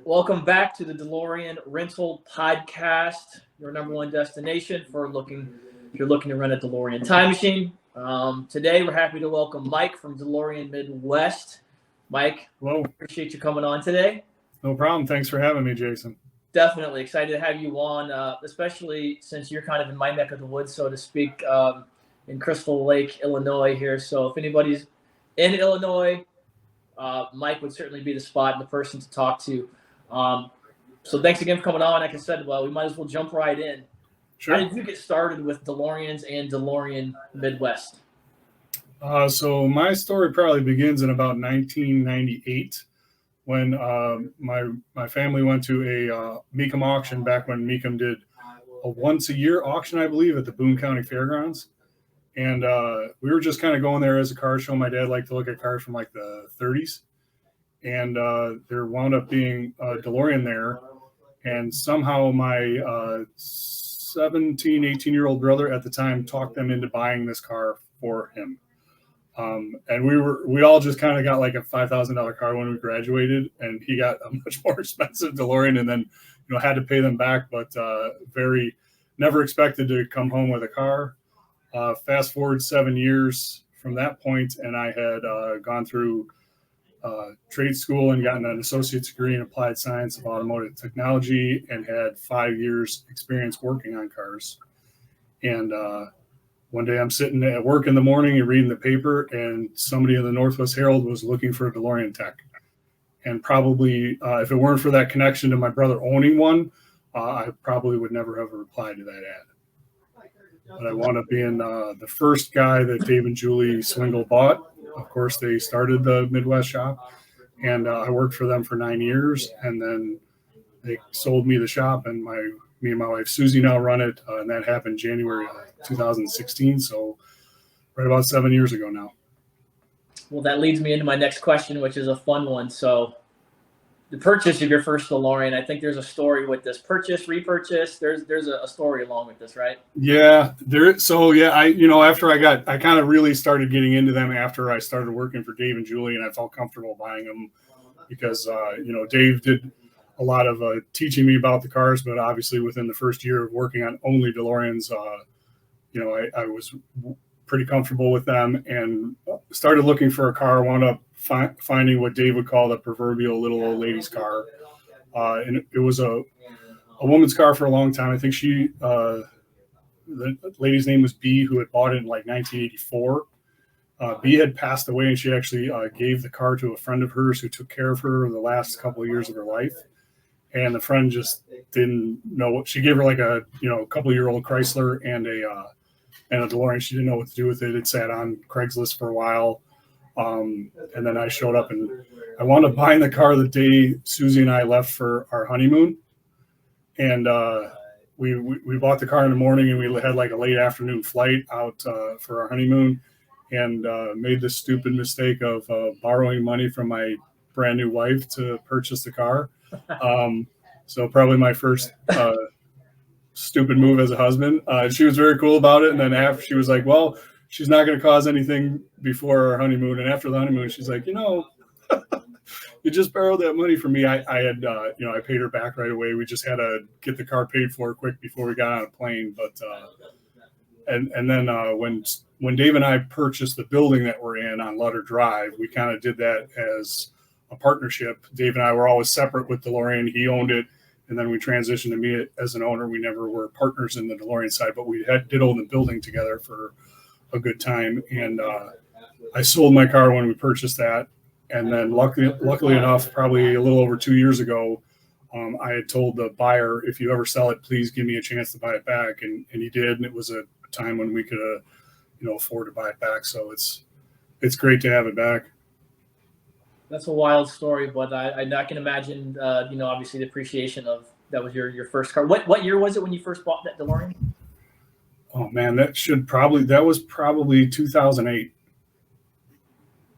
Welcome back to the DeLorean Rental Podcast, your number one destination for if you're looking to rent a DeLorean Time Machine. Today, we're happy to welcome Mike from Delorean Midwest. Mike, Hello. Appreciate you coming on today. No problem. Thanks for having me, Jason. Definitely excited to have you on, especially since you're kind of in my neck of the woods, so to speak, in Crystal Lake, Illinois here. So if anybody's in Illinois, Mike would certainly be the spot and the person to talk to. So thanks again for coming on. Like I said, well, we might as well jump right in. Sure. How did you get started with DeLoreans and Delorean Midwest? So my story probably begins in about 1998 when my family went to a Mecum auction back when Mecum did a once-a-year auction, I believe, at the Boone County Fairgrounds. And we were just kind of going there as a car show. My dad liked to look at cars from like the 30s. And there wound up being a DeLorean there. And somehow my 17, 18-year-old brother at the time talked them into buying this car for him. And we all just kind of got like a $5,000 car when we graduated, and he got a much more expensive DeLorean and then, had to pay them back, but never expected to come home with a car. Fast forward 7 years from that point, and I had gone through trade school and gotten an associate's degree in applied science of automotive technology and had 5 years experience working on cars. And one day I'm sitting at work in the morning and reading the paper, and somebody in the Northwest Herald was looking for a DeLorean tech. And probably if it weren't for that connection to my brother owning one, I probably would never have replied to that ad. But I wound up being the first guy that Dave and Julie Swingle bought. Of course, they started the Midwest shop, and I worked for them for 9 years, and then they sold me the shop, and me and my wife Susie now run it, and that happened January 2016, so right about 7 years ago now. Well, that leads me into my next question, which is a fun one. So the purchase of your first DeLorean, I think there's a story with this purchase, repurchase. There's a story along with this, right? Yeah, after I kind of really started getting into them after I started working for Dave and Julie, and I felt comfortable buying them because Dave did a lot of teaching me about the cars, but obviously within the first year of working on only DeLoreans, I was pretty comfortable with them and started looking for a car. Wound up finding what Dave would call the proverbial little old lady's car. And it was a woman's car for a long time. I think the lady's name was B, who had bought it in like 1984. B had passed away, and she actually gave the car to a friend of hers who took care of her the last couple of years of her life. And the friend just didn't know what she gave her, like a couple-year-old Chrysler and a DeLorean. She didn't know what to do with it. It sat on Craigslist for a while. And then I showed up, and I wound up buying the car the day Susie and I left for our honeymoon. And we bought the car in the morning, and we had like a late afternoon flight out for our honeymoon, and made the stupid mistake of borrowing money from my brand new wife to purchase the car. So probably my first stupid move as a husband. She was very cool about it. And then after, she was like, well, she's not going to cause anything before our honeymoon. And after the honeymoon, she's like, you just borrowed that money from me. I had, I paid her back right away. We just had to get the car paid for quick before we got on a plane. But, and then when Dave and I purchased the building that we're in on Lutter Drive, we kind of did that as a partnership. Dave and I were always separate with DeLorean. He owned it, and then we transitioned to me as an owner. We never were partners in the DeLorean side, but we did own the building together for a good time. And I sold my car when we purchased that, and then luckily enough, probably a little over 2 years ago, I had told the buyer, if you ever sell it, please give me a chance to buy it back, and he did. And it was a time when we could afford to buy it back. So it's great to have it back. That's a wild story, but I can imagine, obviously the appreciation of that was your first car. What year was it when you first bought that DeLorean? Oh man, that was probably 2008.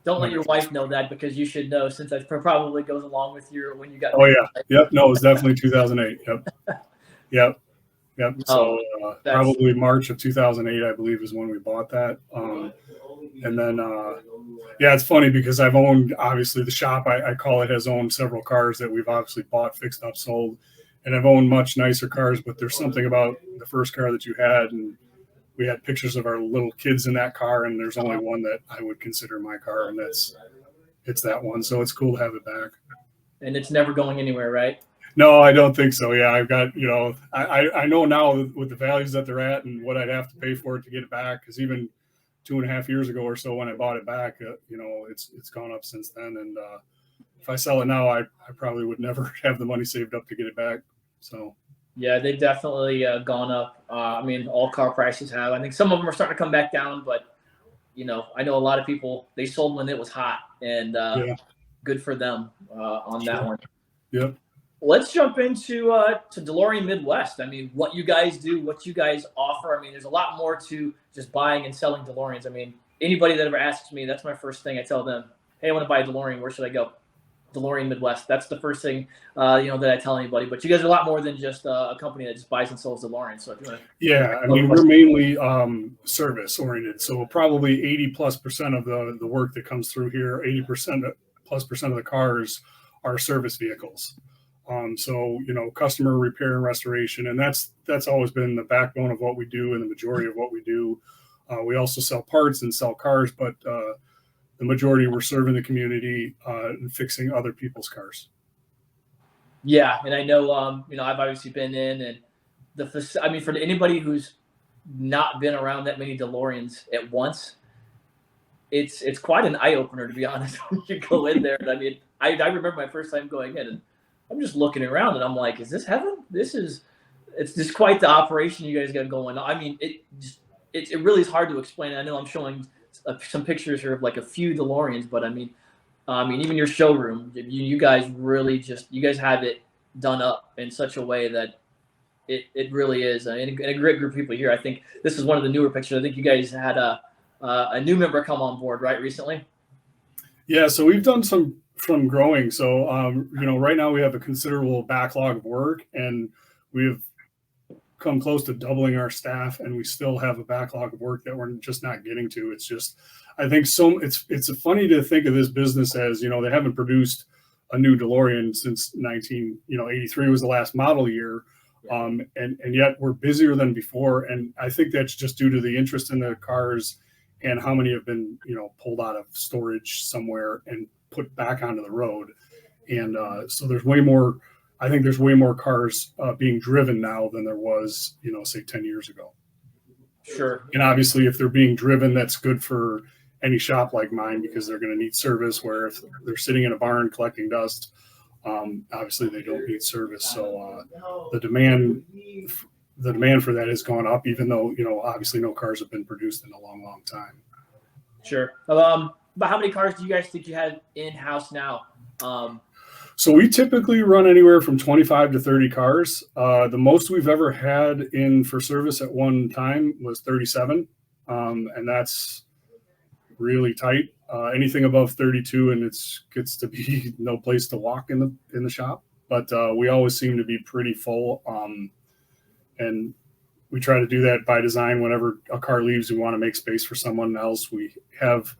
Don't let your wife know that, because you should know, since that probably goes along with when you got. Oh yeah, yep. No, it was definitely 2008. Yep, yep. Yep. No, So that's probably March of 2008, I believe, is when we bought that. And then, yeah, it's funny because I've owned, obviously, the shop, I call it, has owned several cars that we've obviously bought, fixed up, sold. And I've owned much nicer cars, but there's something about the first car that you had. And we had pictures of our little kids in that car. And there's only one that I would consider my car. And it's that one. So it's cool to have it back. and it's never going anywhere, right? No, I don't think so. Yeah, I've got, I know now with the values that they're at and what I'd have to pay for it to get it back. Because even 2.5 years ago or so when I bought it back, it's gone up since then. And if I sell it now, I probably would never have the money saved up to get it back. So Yeah, they've definitely gone up. I mean, all car prices have. I think some of them are starting to come back down, but I know a lot of people, they sold when it was hot, and yeah, good for them on that one. yep. Let's jump into to Delorean Midwest. I mean, what you guys do, what you guys offer. I mean, there's a lot more to just buying and selling DeLoreans. I mean, anybody that ever asks me, that's my first thing I tell them. Hey, I want to buy a DeLorean. Where should I go? Delorean Midwest. That's the first thing that I tell anybody. But you guys are a lot more than just a company that just buys and sells DeLoreans. So if you want to, Yeah, I mean, we're mainly service oriented. So probably 80+% of the work that comes through here, 80%+ of the cars are service vehicles. So customer repair and restoration, and that's always been the backbone of what we do and the majority of what we do. We also sell parts and sell cars, but the majority we're serving the community and fixing other people's cars. yeah. And I know I've obviously been in, and I mean, for anybody who's not been around that many DeLoreans at once, it's quite an eye opener, to be honest. When you go in there, and I mean, I remember my first time going in, and I'm just looking around, and I'm like, is this heaven? It's just quite the operation you guys got going on. I mean, it really is hard to explain. I know I'm showing some pictures here of like a few DeLoreans, but I mean, even your showroom, you guys really you guys have it done up in such a way that it really is, and a great group of people here. I think this is one of the newer pictures. I think you guys had a new member come on board, right, recently? Yeah, so we've done some growing. So right now we have a considerable backlog of work, and we've come close to doubling our staff, and we still have a backlog of work that we're just not getting to. It's just, I think it's funny to think of this business as, they haven't produced a new DeLorean since 1983 was the last model year. And yet we're busier than before. And I think that's just due to the interest in the cars and how many have been, pulled out of storage somewhere and put back onto the road. And so there's way more cars being driven now than there was, say 10 years ago. Sure. And obviously if they're being driven, that's good for any shop like mine, because they're going to need service, where if they're sitting in a barn collecting dust, obviously they don't need service. So the demand for that has gone up, even though, obviously no cars have been produced in a long, long time. Sure. But how many cars do you guys think you have in-house now? So we typically run anywhere from 25 to 30 cars. The most we've ever had in for service at one time was 37. And that's really tight. Anything above 32, and it gets to be no place to walk in the shop. But we always seem to be pretty full. And we try to do that by design. Whenever a car leaves, we want to make space for someone else. We have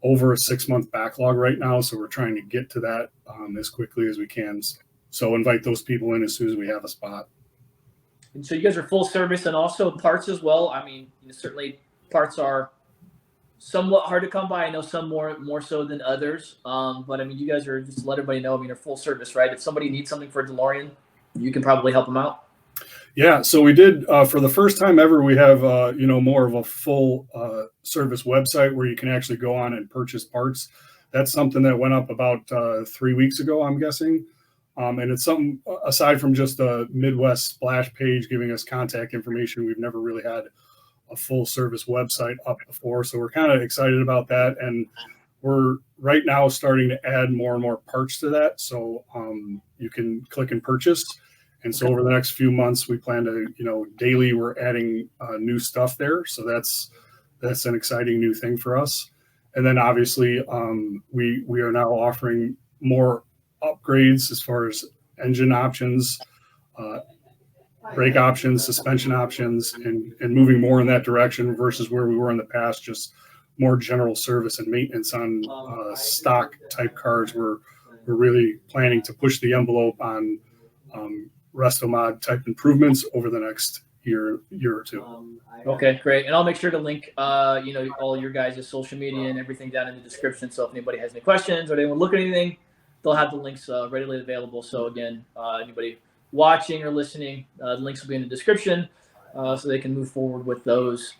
over a 6-month backlog right now, so we're trying to get to that as quickly as we can. So invite those people in as soon as we have a spot. And so you guys are full service and also parts as well. I mean, certainly parts are somewhat hard to come by. I know some more so than others. But I mean, you guys are, just to let everybody know, I mean, you're full service, right? If somebody needs something for a DeLorean, you can probably help them out. Yeah, so we did for the first time ever. We have more of a full service website where you can actually go on and purchase parts. That's something that went up about 3 weeks ago, I'm guessing, and it's something aside from just a Midwest splash page giving us contact information. We've never really had a full service website up before, so we're kind of excited about that, and we're right now starting to add more and more parts to that. So you can click and purchase. And so over the next few months, we plan to, daily we're adding new stuff there. So that's an exciting new thing for us. And then obviously we are now offering more upgrades as far as engine options, brake options, suspension options, and moving more in that direction versus where we were in the past, just more general service and maintenance on stock type cars. We're really planning to push the envelope on resto mod type improvements over the next year or two. Okay, great. And I'll make sure to link, all your guys' social media and everything down in the description. So if anybody has any questions or they want to look at anything, they'll have the links readily available. So again, anybody watching or listening, the links will be in the description, so they can move forward with those.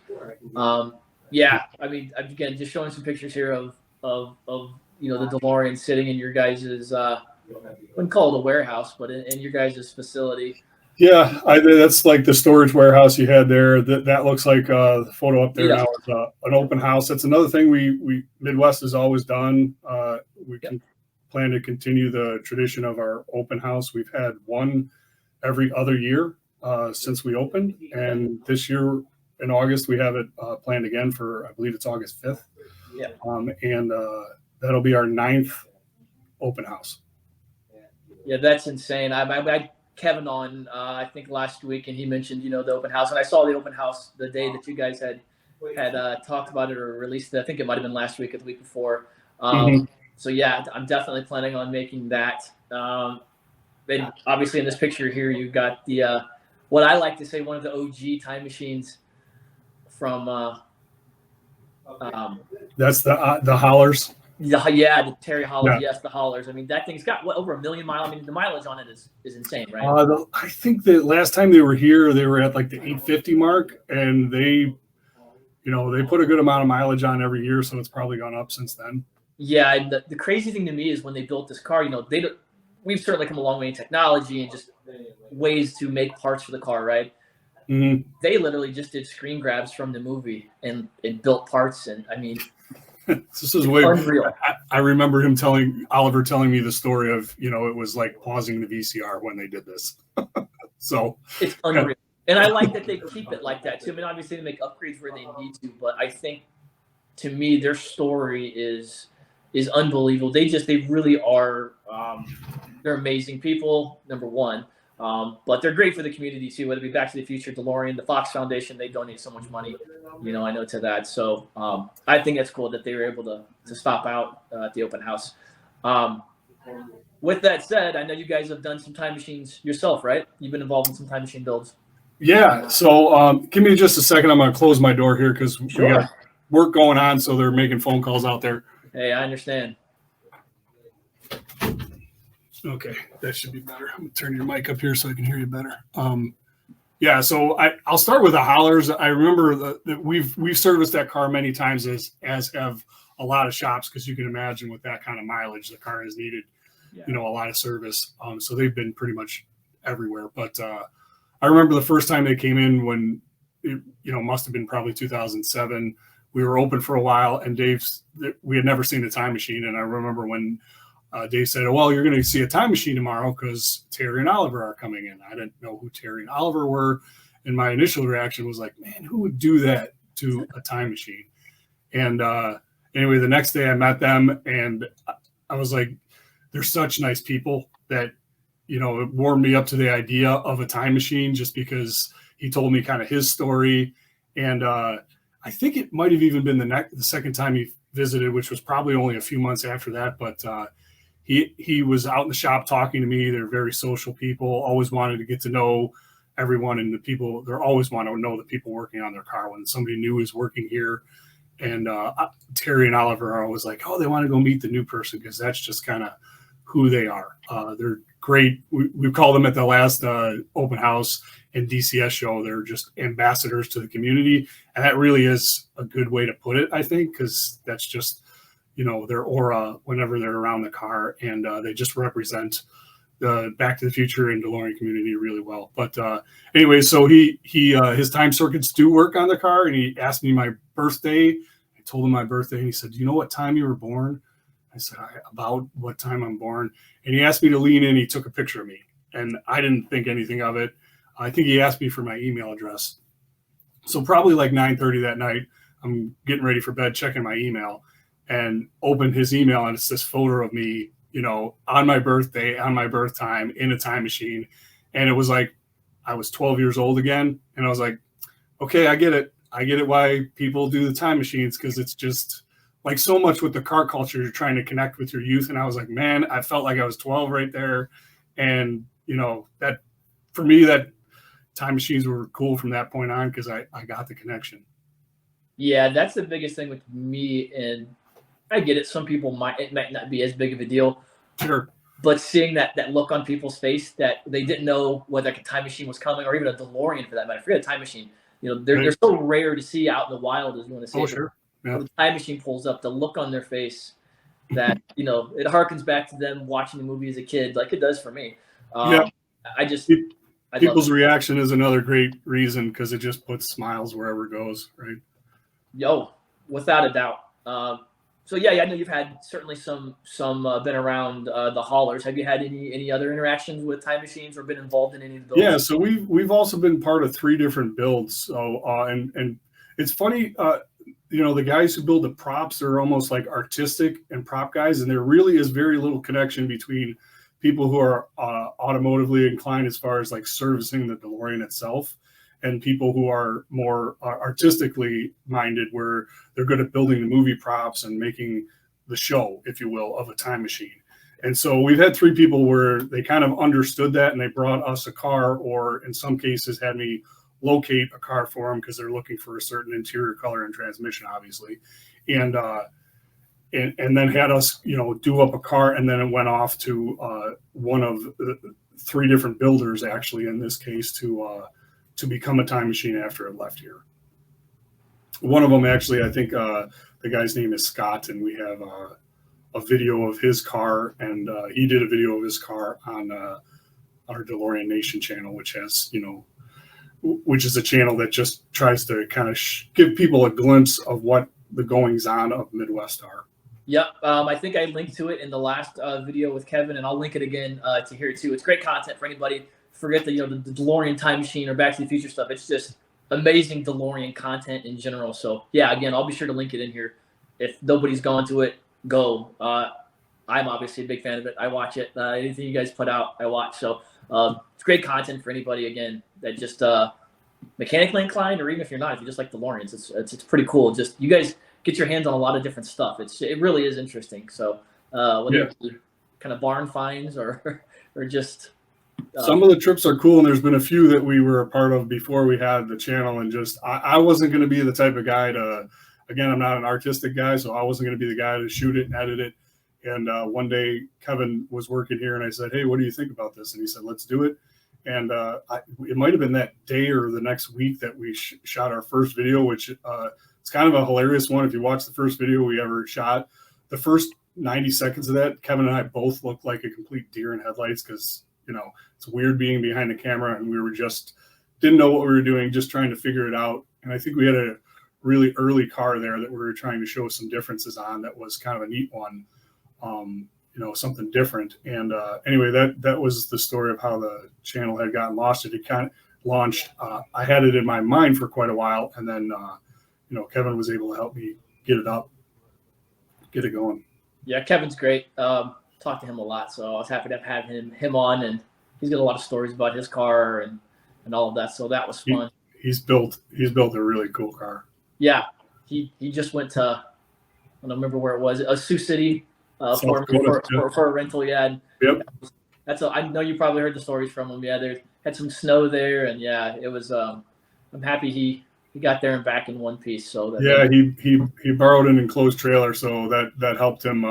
Yeah, I mean, again, just showing some pictures here of the DeLorean sitting in your guys', I wouldn't call it a warehouse, but in your guys' facility. Yeah, that's like the storage warehouse you had there. That looks like the photo up there now is an open house. That's another thing we Midwest has always done. We can plan to continue the tradition of our open house. We've had one every other year since we opened, and this year in August we have it planned again for, I believe it's August 5th. Yeah. And that'll be our 9th open house. Yeah, that's insane. I had Kevin on I think last week, and he mentioned the open house, and I saw the open house the day that you guys had talked about it or released it. I think it might have been last week or the week before. So yeah, I'm definitely planning on making that. And obviously in this picture here, you've got the what I like to say, one of the OG time machines from that's the Hollers. Yeah, the Terry Hollers. Yeah. Yes, the Hollers. I mean, that thing's got over 1 million miles. I mean, the mileage on it is insane, right? I think the last time they were here, they were at like the 850 mark, and they put a good amount of mileage on every year, so it's probably gone up since then. Yeah, and the crazy thing to me is when they built this car, we've certainly come a long way in technology and just ways to make parts for the car, right? Mm-hmm. They literally just did screen grabs from the movie and built parts, and I mean. This is way unreal. I remember Oliver telling me the story of, it was like pausing the VCR when they did this. So it's unreal. Yeah. And I like that they keep it like that too. I mean, obviously they make upgrades where they need to, but I think to me, their story is unbelievable. They really are, they're amazing people, number one. But they're great for the community too, whether it be Back to the Future, DeLorean, the Fox Foundation. They donate so much money, I know to that. So I think it's cool that they were able to stop out at the open house. With that said, I know you guys have done some time machines yourself, right? You've been involved in some time machine builds. Yeah. So give me just a second. I'm going to close my door here because we got work going on. So they're making phone calls out there. Hey, I understand. Okay, that should be better. I'm gonna turn your mic up here so I can hear you better. Yeah, so I'll start with the Hollers. I remember that we've serviced that car many times, as have a lot of shops, because you can imagine with that kind of mileage, the car has needed, a lot of service. So they've been pretty much everywhere. But I remember the first time they came in when it, must have been probably 2007. We were open for a while, and we had never seen a time machine, and I remember when. Dave said, well, you're going to see a time machine tomorrow because Terry and Oliver are coming in. I didn't know who Terry and Oliver were. And my initial reaction was like, man, who would do that to a time machine? And anyway, the next day I met them, and I was like, they're such nice people that, it warmed me up to the idea of a time machine, just because he told me kind of his story. And I think it might have even been the second time he visited, which was probably only a few months after that. But he was out in the shop talking to me. They're very social people, always wanted to get to know everyone, and the people, they're always want to know the people working on their car. When somebody new is working here, and Terry and Oliver are always like, oh, they want to go meet the new person, because that's just kind of who they are. They're great. We called them at the last open house and DCS show. They're just ambassadors to the community. And that really is a good way to put it, I think, because that's just, their aura whenever they're around the car, and they just represent the Back to the Future and DeLorean community really well. But anyway, so he his time circuits do work on the car, and he asked me my birthday. I told him my birthday, and he said, do you know what time you were born? I said, about what time I'm born. And he asked me to lean in. He took a picture of me, and I didn't think anything of it. I think he asked me for my email address. So probably like 9:30 that night, I'm getting ready for bed, checking my email, and opened his email, and it's this photo of me, on my birthday, on my birth time, in a time machine. And it was like I was 12 years old again, and I was like, okay, I get it. I get it why people do the time machines, because it's just like so much with the car culture. You're trying to connect with your youth, and I was like, man, I felt like I was 12 right there, and that for me, that time machines were cool from that point on because I got the connection. Yeah, that's the biggest thing with me, and I get it. Some people it might not be as big of a deal. Sure. But seeing that look on people's face that they didn't know whether a time machine was coming, or even a DeLorean for that matter. Forget a time machine. They're so rare to see out in the wild, as you want to say. Oh, sure. Yeah. When the time machine pulls up, the look on their face that it harkens back to them watching the movie as a kid, like it does for me. Yeah. People's reaction is another great reason, because it just puts smiles wherever it goes, right? Yo, without a doubt. So yeah, I know you've had certainly some been around the haulers. Have you had any other interactions with time machines or been involved in any of those? Yeah, so we've also been part of 3 different builds. So and it's funny, the guys who build the props are almost like artistic and prop guys, and there really is very little connection between people who are automotively inclined as far as like servicing the DeLorean itself, and people who are more artistically minded, where they're good at building the movie props and making the show, if you will, of a time machine. And so we've had 3 people where they kind of understood that, and they brought us a car, or in some cases had me locate a car for them because they're looking for a certain interior color and transmission, obviously. And then had us, do up a car, and then it went off to one of 3 different builders, actually, in this case, to become a time machine after it left here. One of them, actually, I think the guy's name is Scott, and we have a video of his car, and he did a video of his car on our DeLorean Nation channel, which has, which is a channel that just tries to kind of give people a glimpse of what the goings on of Midwest are. Yep. I think I linked to it in the last video with Kevin, and I'll link it again to here too. It's great content for anybody. Forget the DeLorean Time Machine or Back to the Future stuff. It's just amazing DeLorean content in general. So yeah, again, I'll be sure to link it in here. If nobody's gone to it, go. I'm obviously a big fan of it. I watch it. Anything you guys put out, I watch. So it's great content for anybody, again, that just mechanically inclined, or even if you're not, if you just like DeLoreans, it's pretty cool. Just you guys get your hands on a lot of different stuff. It really is interesting. So whether it's kind of barn finds or just some of the trips are cool, and there's been a few that we were a part of before we had the channel, and just I wasn't going to be the type of guy to, again, I'm not an artistic guy, so I wasn't going to be the guy to shoot it and edit it. And one day Kevin was working here, and I said, hey, what do you think about this? And he said, let's do it. And it might have been that day or the next week that we shot our first video, which it's kind of a hilarious one. If you watch the first video we ever shot, the first 90 seconds of that, Kevin and I both looked like a complete deer in headlights, because it's weird being behind the camera, and we were just didn't know what we were doing, just trying to figure it out. And I think we had a really early car there that we were trying to show some differences on. That was kind of a neat one, something different. And anyway, that was the story of how the channel had gotten launched. It kind of launched. I had it in my mind for quite a while, and then Kevin was able to help me get it up, get it going. Yeah, Kevin's great. Talked to him a lot, so I was happy to have him on, and he's got a lot of stories about his car and all of that. So that was fun. He's built a really cool car. Yeah, he just went to, I don't remember where it was, Sioux City for a rental. Yeah, yep. I know you probably heard the stories from him. Yeah, there had some snow there, and yeah, it was. I'm happy he got there and back in one piece. So he borrowed an enclosed trailer, so that helped him.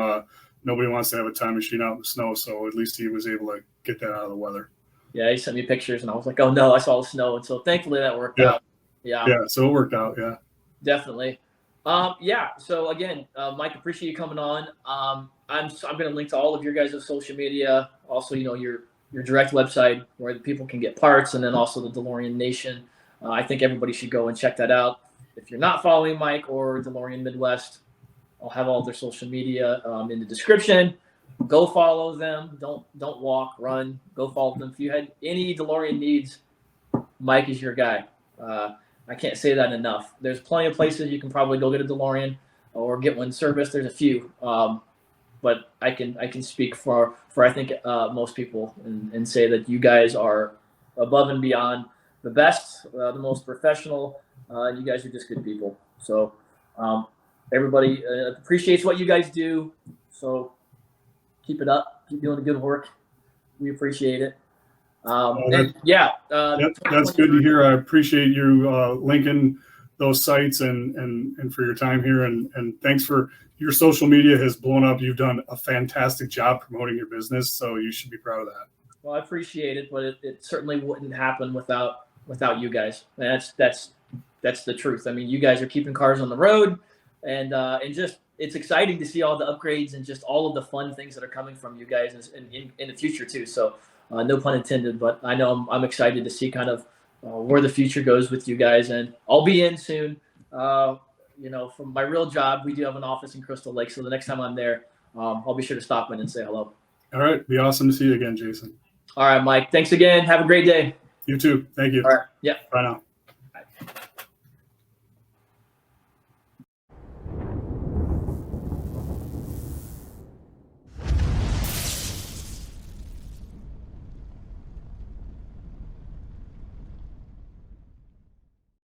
Nobody wants to have a time machine out in the snow, so at least he was able to get that out of the weather. Yeah, he sent me pictures, and I was like, oh no, I saw the snow, and so thankfully that worked out. Yeah, so it worked out. Yeah, definitely. So again, Mike, appreciate you coming on. I'm going to link to all of your guys' social media, also your direct website where the people can get parts, and then also the DeLorean Nation. I think everybody should go and check that out. If you're not following Mike or Delorean Midwest, I'll have all their social media in the description. Go follow them. Don't walk, run. Go follow them. If you had any DeLorean needs, Mike is your guy. I can't say that enough. There's plenty of places you can probably go get a DeLorean or get one serviced. There's a few, but I can speak for I think most people and say that you guys are above and beyond the best, the most professional. You guys are just good people. So everybody appreciates what you guys do. So keep it up. Keep doing the good work. We appreciate it. And yeah, that's good to hear. I appreciate you linking those sites and for your time here, and thanks for your social media has blown up. You've done a fantastic job promoting your business, so you should be proud of that. Well, I appreciate it, but it certainly wouldn't happen without you guys. And that's the truth. I mean, you guys are keeping cars on the road, and just it's exciting to see all the upgrades and just all of the fun things that are coming from you guys in the future too. So no pun intended, but I know I'm excited to see kind of where the future goes with you guys, and I'll be in soon. From my real job, we do have an office in Crystal Lake, so the next time I'm there, I'll be sure to stop in and say hello. All right, be awesome to see you again, Jason. All right, Mike. Thanks again. Have a great day. You too. Thank you. All right. Yeah. Bye now.